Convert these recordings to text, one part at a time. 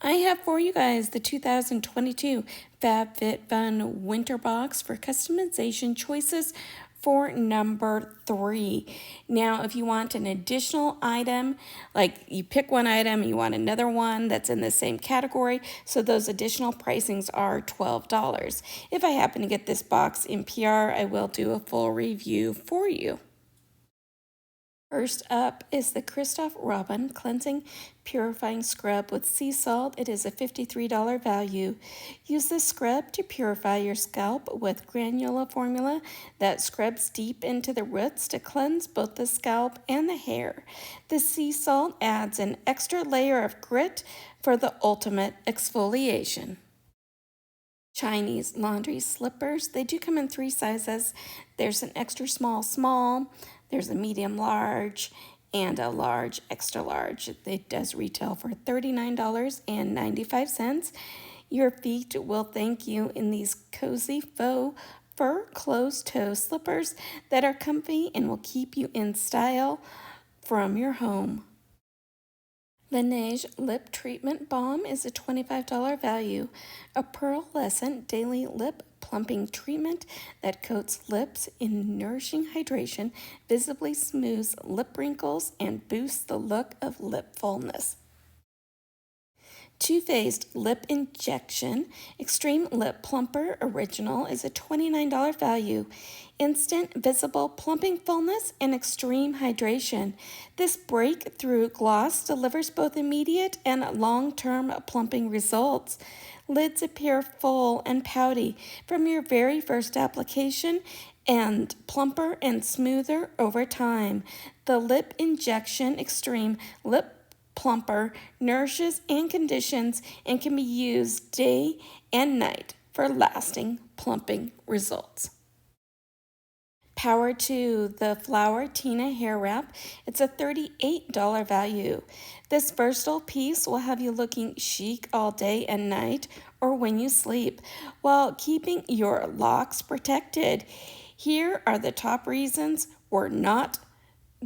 I have for you guys the 2022 Fab Fit Fun Winter Box for customization choices for number 3. Now, if you want an additional item, like you pick one item, you want another one that's in the same category, so those additional pricings are $12. If I happen to get this box in PR, I will do a full review for you. First up is the Christoph Robin Cleansing Purifying Scrub with Sea Salt. It is a $53 value. Use this scrub to purify your scalp with granular formula that scrubs deep into the roots to cleanse both the scalp and the hair. The sea salt adds an extra layer of grit for the ultimate exfoliation. Chinese laundry slippers. They do come in 3 sizes. There's an extra small, there's a medium large, and a large extra large. It does retail for $39.95. Your feet will thank you in these cozy faux fur closed-toe slippers that are comfy and will keep you in style from your home. Laneige Lip Treatment Balm is a $25 value, a pearlescent daily lip plumping treatment that coats lips in nourishing hydration, visibly smooths lip wrinkles, and boosts the look of lip fullness. Too Faced Lip Injection Extreme Lip Plumper Original is a $29 value. Instant visible plumping fullness and extreme hydration. This breakthrough gloss delivers both immediate and long-term plumping results. Lids appear full and pouty from your very first application and plumper and smoother over time. The Lip Injection Extreme Lip Plumper nourishes and conditions and can be used day and night for lasting plumping results. Power to the Flower Tina Hair Wrap. It's a $38 value. This versatile piece will have you looking chic all day and night or when you sleep while keeping your locks protected. Here are the top reasons we're not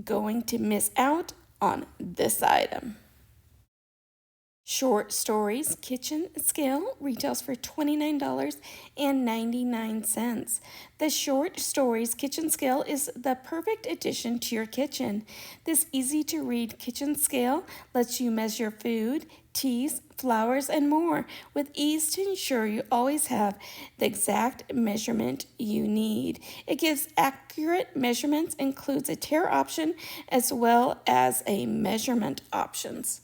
going to miss out on this item. Short Stories Kitchen Scale retails for $29.99. The Short Stories Kitchen Scale is the perfect addition to your kitchen. This easy-to-read kitchen scale lets you measure food, teas, flours, and more with ease to ensure you always have the exact measurement you need. It gives accurate measurements, includes a tear option as well as a measurement options.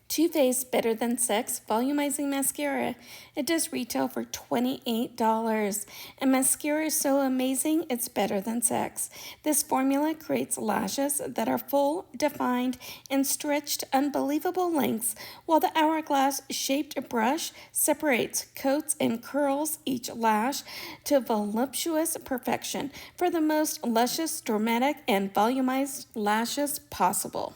Too Faced Better Than Sex Volumizing Mascara. It does retail for $28. And mascara is so amazing, it's better than sex. This formula creates lashes that are full, defined, and stretched to unbelievable lengths, while the hourglass-shaped brush separates, coats, and curls each lash to voluptuous perfection for the most luscious, dramatic, and volumized lashes possible.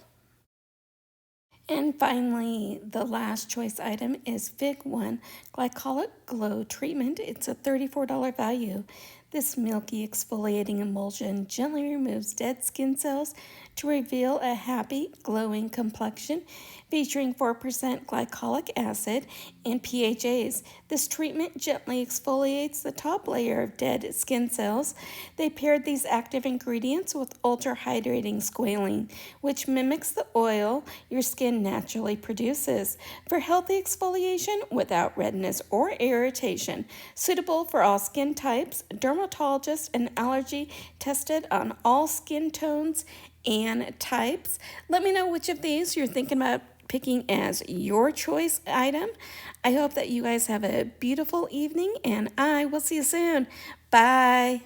And finally, the last choice item is Fig One Glycolic Glow Treatment. It's a $34 value. This milky exfoliating emulsion gently removes dead skin cells to reveal a happy, glowing complexion featuring 4% glycolic acid and PHAs. This treatment gently exfoliates the top layer of dead skin cells. They paired these active ingredients with ultra-hydrating squalene, which mimics the oil your skin naturally produces, for healthy exfoliation without redness or irritation. Suitable for all skin types, dermatologist and allergy tested on all skin tones and types. Let me know which of these you're thinking about picking as your choice item. I hope that you guys have a beautiful evening, and I will see you soon. Bye.